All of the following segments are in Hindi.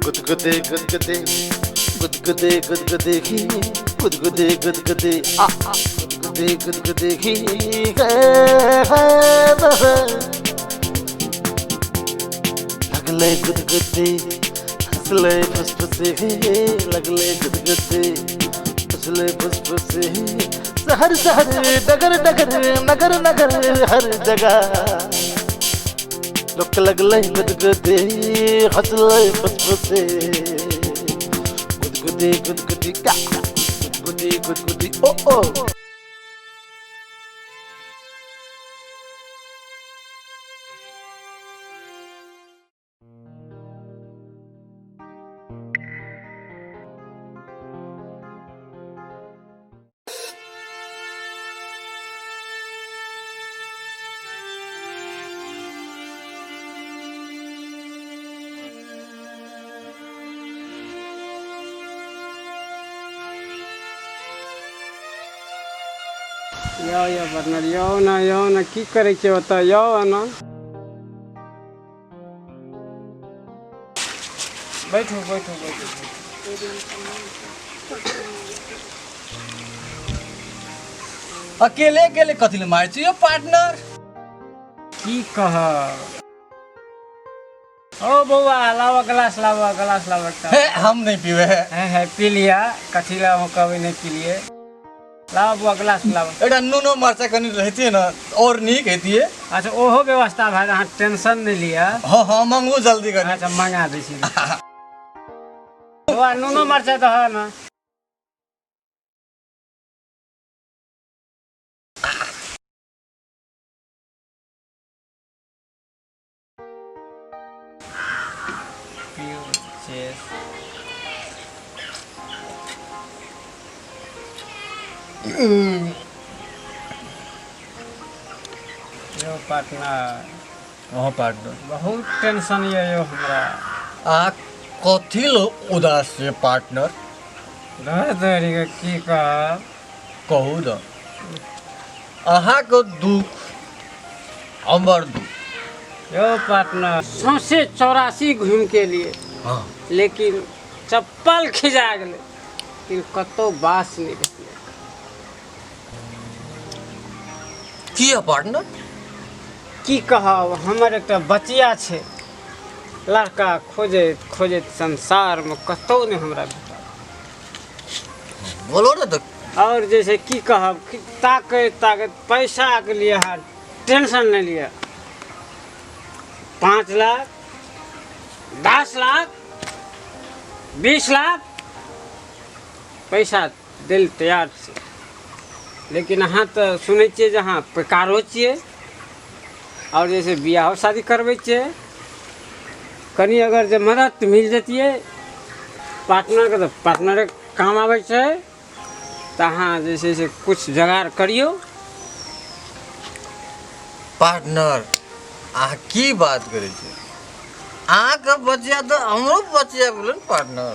गुदगुदे गुदगुदे गुदगुदे गुदगुदे घी गुदगुदे गुदगुदे गुदगुदे गुदगुदे घी लगले गुदगुदे हंसले फुसफुसे लगले गुदगुदे हंसले फुसफुसे सहर सहर डगर डगर नगर नगर हर जगह लोक लगले गुदगुदे हंसले फुसफुसे गुदगुदे गुदगुदी का गुदगुदी गुदगुदी ओ ओ यो पार्टनर यो ना की करे के होता यो ना बैठो बैठो बैठो अकेले अकेले कथिले मार्छ यो पार्टनर की कह ओ बउआ लावा गिलास लावा हे हम नहीं पीवे है पी लिया कथी ला हम कभी नहीं पी लिए लावा बुआ गिलास लावा एटा नुनो मरचा कनी रहती है ना और नहीं कहती है। अच्छा ओहो व्यवस्था भाई अहाँ टेंशन नहीं लिया हाँ मंगू जल्दी कर। अच्छा मंगा दै छी बुआ नुनो मरचा तो है ना यो पार्टनर हाँ पार्टनर बहुत टेंशन ये यो हमरा आ कथी लो उदास है पार्टनर रह देरी के की कह कहू द अहाँ को दुख हमर दुख यो पार्टनर सौंसे 84 घूम के लिए हाँ लेकिन चप्पल खिजा गए लेकिन कतो बास नहीं भेटले की है पार्टनर की कहब हमर एकटा बचिया छे लड़का खोजैत खोजैत संसार में कतो नहीं हमरा भेटल बोलो ना तो और जैसे की कहब कि ताकत ताकत पैसा के लिए हार टेंशन नहीं लिया 5 लाख 10 लाख 20 लाख पैसा दिल तैयार छे लेकिन अहाँ तो सुनै छियै जे अहाँ पैकारो छियै और जैसे बियाह शादी करबै छियै कनी अगर जे मदद मिल जतिए पार्टनर के तो पार्टनर काम आबै छै तो अहाँ जैसे से कुछ जुगाड़ करियो पार्टनर आ की बात करे छे अहाँ के बचिया तो हमरो बचिया बोलन पार्टनर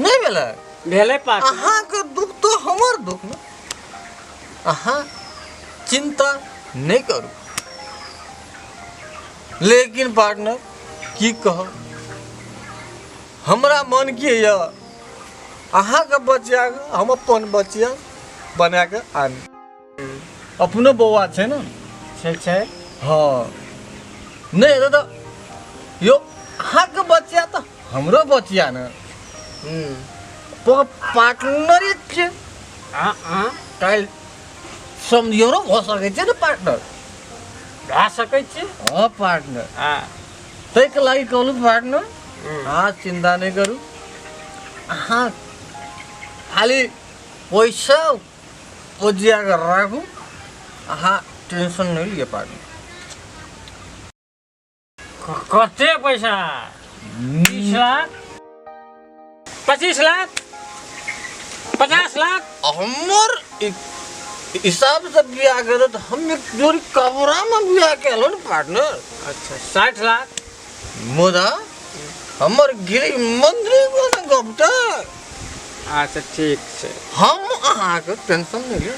नहीं भेलै भेले पार्टनर अहाँ के दुख तो हमर दुख न अहाँ चिंता नहीं करू लेकिन पार्टनर की कहो हमरा मन की है अहाँ के बचिया हम अपन बचिया बना के आनी अपनो बौआ छे ना छै हाँ नहीं तो यो अहाँ के बचिया तो हमरो बचिया न पार्टनर छे काल समझियो भ सकै छै न पार्टनर भए सकै छै हाँ पार्टनर हाँ तै के लागि कहलू पार्टनर हाँ चिंता नहीं करू हाँ खाली पैसा ओजिया कर राखू हाँ टेंशन नहीं लिए पार्टनर कते पैसा 20 लाख 25 लाख 50 लाख हमर हिसाब से बियाह करे तो हम एक जोड़ी कमरा में बियाह केलो न पार्टनर अच्छा 60 लाख मुदा हमर गिरी मंत्री को न गपटा अच्छा ठीक छै हम अहाँ के टेंशन नहीं ले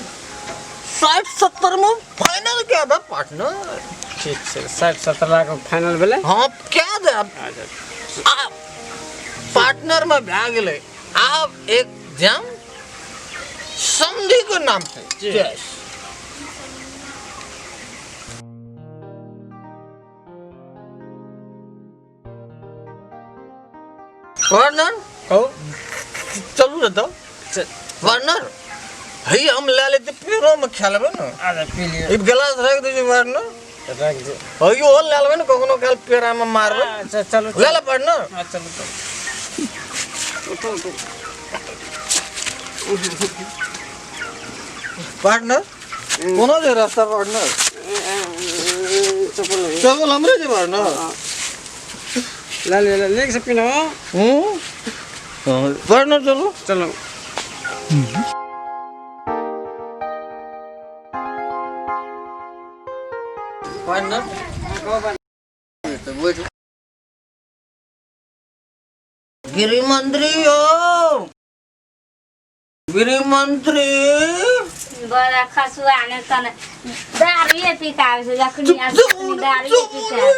60-70 में फाइनल क्या था पार्टनर ठीक छै 60-70 लाख में फाइनल भेलै हाँ क्या दे आप पार्टनर में भाग गए आप एक जाम समझी के नाम से यस पार्टनर हो चलू रे तो पार्टनर भाई हम ले लेते पेड़ों में खेलबे ना अरे पी लिए एक गिलास रख दीजिए पार्टनर रख दे भाई वो ले लेबे ना कखनो काल पेड़ा में मारबे अच्छा चलो ले ले पार्टनर हाँ चलो चलो उठो उठो पार्टनर कोनो जे रास्ता पार्टनर चल हमरे जे पार्टनर ले लेके से पीना पार्टनर चलो चलो पार्टनर गिरी मंत्री हो गिरी मंत्री बड़ा खसुआ ने तने दारुए पिकावे से जखनी आदमी दारुए पिकावे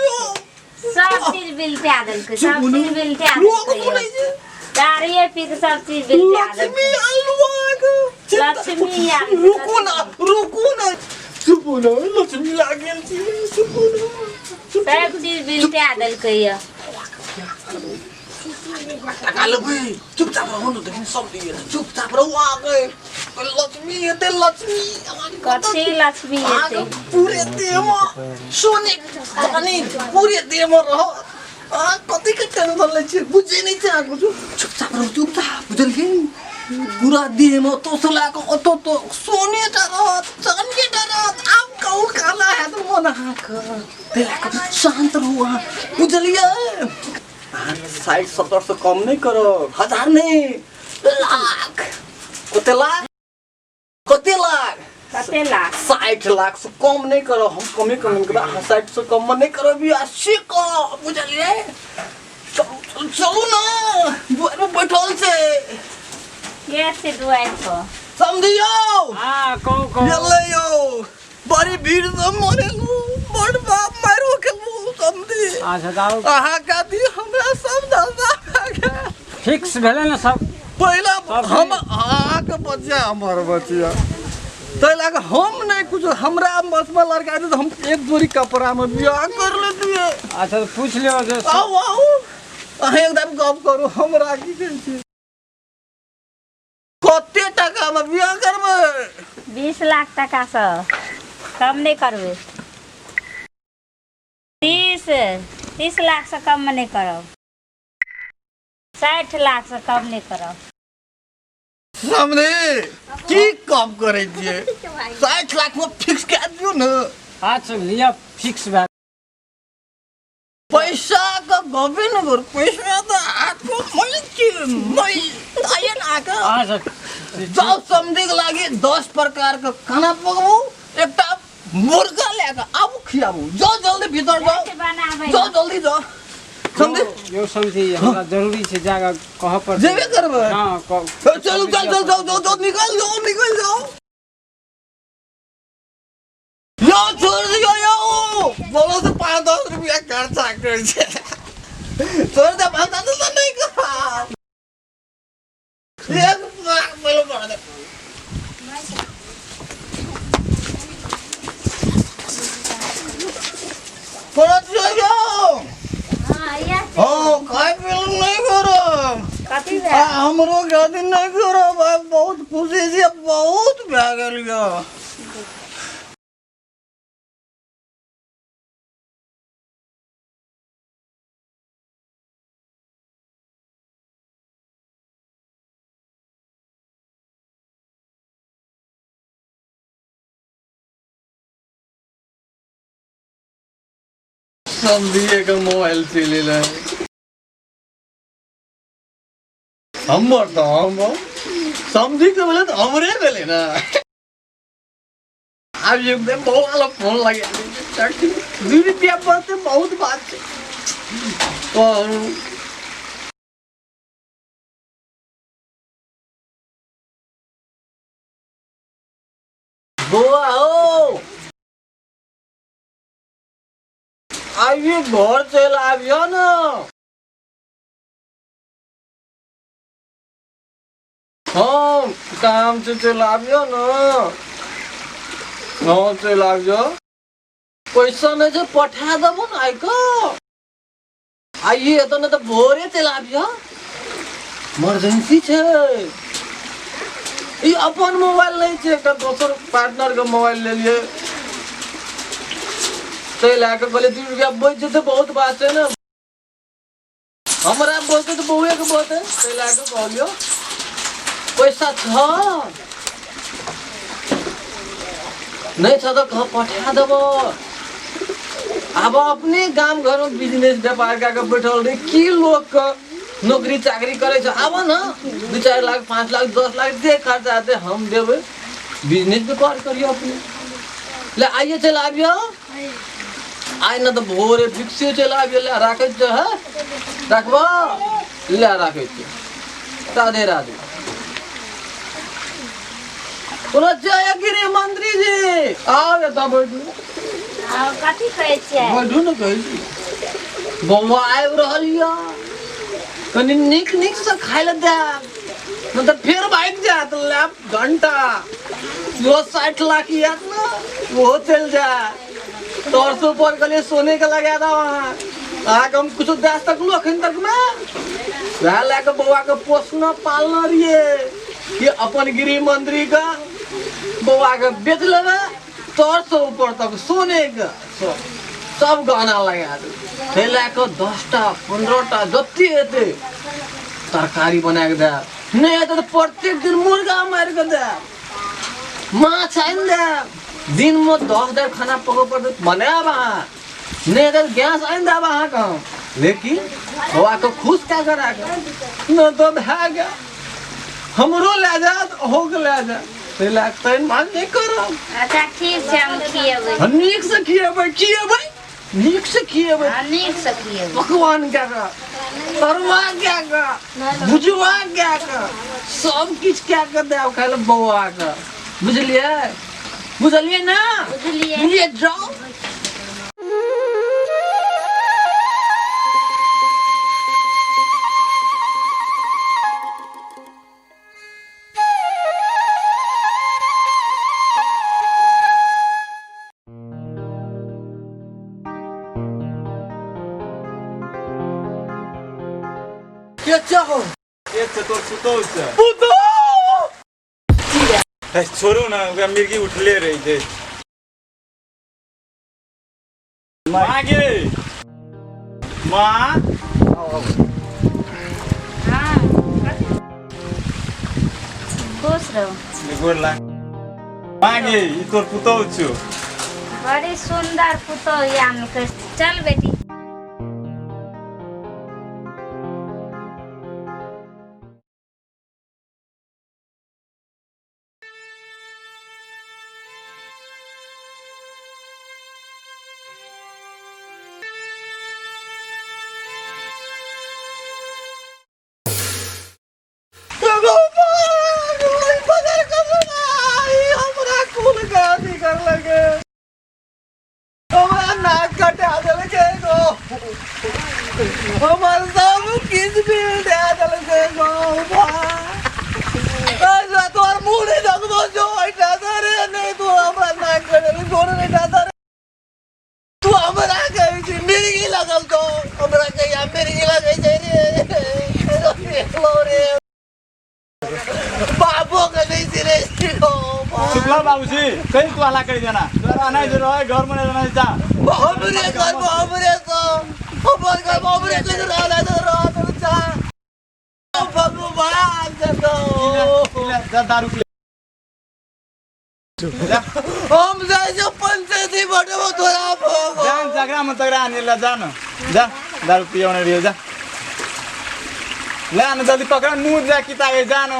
सब चीज बिलते आदल के सब चीज बिलते आदल के दारुए पी के सब चीज बिलते आदल लक्ष्मी आ रुको ना चुप ना लक्ष्मी लागल छी चुप ना सब चीज बिलते आदल के काल भाई चुपचाप रहो ना लेकिन सब दिए चुपचाप रहो आ गए लक्ष्मी येते लक्ष्मी कथी लक्ष्मी येते पूरे देह में सोने पानी पूरे देह में रहो आ कथी के टेंशन ले छी बुझे नहीं छै कुछ चुपचाप रहो चुपचाप बुझल के पूरा देह में तो सला को तो सोने डरत चांदी डरत आप कहू काला है तो मन हां तेरा को शांत रहो बुझलिए साइड 70 से कम नहीं करो 1000 नहीं लाख कते लाख 60 लाख से कम नहीं करो हम कम ही कम करो 60 से कम नहीं करो भी 80 को बुझलिए चलो ना दुआर में बैठल से ये से दुआर को समझियो हां को ले यो बड़ी भीड़ से मरे बड़ बाप मारो के समझी अच्छा दाऊ आहा का दी हमरा सब दादा फिक्स भेले ना सब पहला हम आहा के बच्चा हमर बच्चा तो लगा हम नहीं कुछ हमरा बस में लड़का तो हम एक जोड़ी कपड़ा में बियाह कर लेती है अच्छा तो पूछ लियो जो आओ आओ अहे एकदम गप करो हमरा की कहै छी कते टका में बियाह करबे 20 लाख टका से कम नहीं करबे 30 लाख से कम में नहीं करो 60 लाख से कम नहीं करो समझे की कम करे छिए 60 लाख में फिक्स कर दियो ना अच्छा लिया फिक्स बा पैसा का गबे न कर पैसा तो आपको मैं आया ना का अच्छा जाओ समझे के लागे 10 प्रकार का खाना पकाबू एकटा मुर्गा लेके आबू खियाबू जाओ जल्दी भीतर जाओ जाओ जल्दी जाओ समझे यो समझी हमरा जरूरी छै जागा कह पर जेबे करबे हां चलो जाओ निकल जाओ यो छोड़ दियो यो बोलो तो 5-10 रुपया खर्चा कर छे छोड़ दे 5-10 नहीं करा एक बोलो बड़ा दे पहुंच जाओ हां या हां खाए पील नहीं करो कथी हमरो गादी नहीं करो भाई बहुत खुशी से बहुत भए गेल यो समझिए का मोबाइल से ले ले हम समझी के बोले तो हमरे बोले ना अब ये बहुत वाला फोन लगे 2 रुपया पाते बहुत बात है बुआ हो अब ये घर चल आबियो ना हम काम से चल आबियो ना। हाँ चल आबियो। पैसा नहीं से पठा देबो ना आइको। आइए तो ना तो भोरे चल आबियो। इमरजेंसी छे। ये अपन मोबाइल नहीं छे, एक दोसर पार्टनर का मोबाइल ले लिए। चल आके बोले 2 रुपया बच जते बहुत बात है ना। हमरा बोलते तो बहुए के बोलते। चल आके बोलियो पैसा था नहीं था तो कहाँ पठा देबो। अब अपने गांव घर में बिजनेस व्यापार करके बैठल रही की लोग का नौकरी चाकरी करे छ। अब ना 2-4 लाख 5 लाख 10 लाख जे खर्चा आते हम देवे। बिजनेस व्यापार करियो अपने। ले आइए चल आबियो। आइ ना तो भोरे फिक्से चल आबियो। ले राखे छ है रखबो। ले राखे छ। राधे राधे। बोलो जय गिरी मंत्री जी। आओ एता बैठू। आ कथी कहै छियै? बैठू न कहै छी। बौआ आबि रहल य। कनी नीक नीक से खाइ ले दे। न तो फिर भाग जात लैप घंटा। जो 60 लाख याद ना वो चल जा। तोर से ऊपर के लिए सोने का लगा था वहाँ। आगे हम कुछ देश तक लो अखन तक में। वह लेके बौआ के पोसना पालना रहिए। ये अपन गृह मंत्री का बौआ के बेच लेवे। तोर से ऊपर तक सोने का सब गाना लगा दे। लेके 10टा 15टा जत्ती हेते तरकारी बना के दे। नहीं तो प्रत्येक दिन मुर्गा मार के दे। माछ आइन दे। दिन में 10 खाना पको पड़ते बने वहाँ। नहीं तो गैस आइन दे वहाँ का। लेकिन बौआ को खुश क्या करा न तो भाग हमरो ले जा हो के ले जा। लगता है मान नहीं करो। अच्छा ठीक छै हम खिएबै। नीक से खिएबै नीक से खिएबै। नीक से खिएबै। पकवान क्या का तरुआ क्या का भुजवा क्या का सब किछ क्या कर दे खाए बौआ का। बुझलिए ना? बुझलिए। ये जाओ। क्या चाहो? ये तोर पुतो छ। पुतो है छोरो ना ओकरा मिर्गी उठले रही थे। माँ गे माँ। हाँ खुश रहो। गोरला माँ गे ई तोर पुतो छ। बड़ी सुंदर पुतो याम के। चल बेटी। हमारे सामने किस फील्ड है चल के गो ऐसा तो और मुंह नहीं देखो जो ऐसा करे नहीं तो हमरा ना करे छोड़ नहीं जाता तू हमरा कहीं थी मेरी की लगल तो हमरा कहीं मेरी की लगे रे रे बाबू का नहीं सिरे शुक्ला बाबूजी कहीं तू हला कर देना जरा नहीं जरा घर में रहना जा। हमरे तो हमारे घर बाबरे ले रहा तो जा भगवान जा दारू पी हम जाए जो पंचायती बड़े वो थोड़ा जान झगड़ा मत झगड़ा आने ला जा ना जा दारू पियोने रियो जा। ले आने जल्दी पकड़ मुंह जा किताबे जा ना।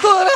तोरा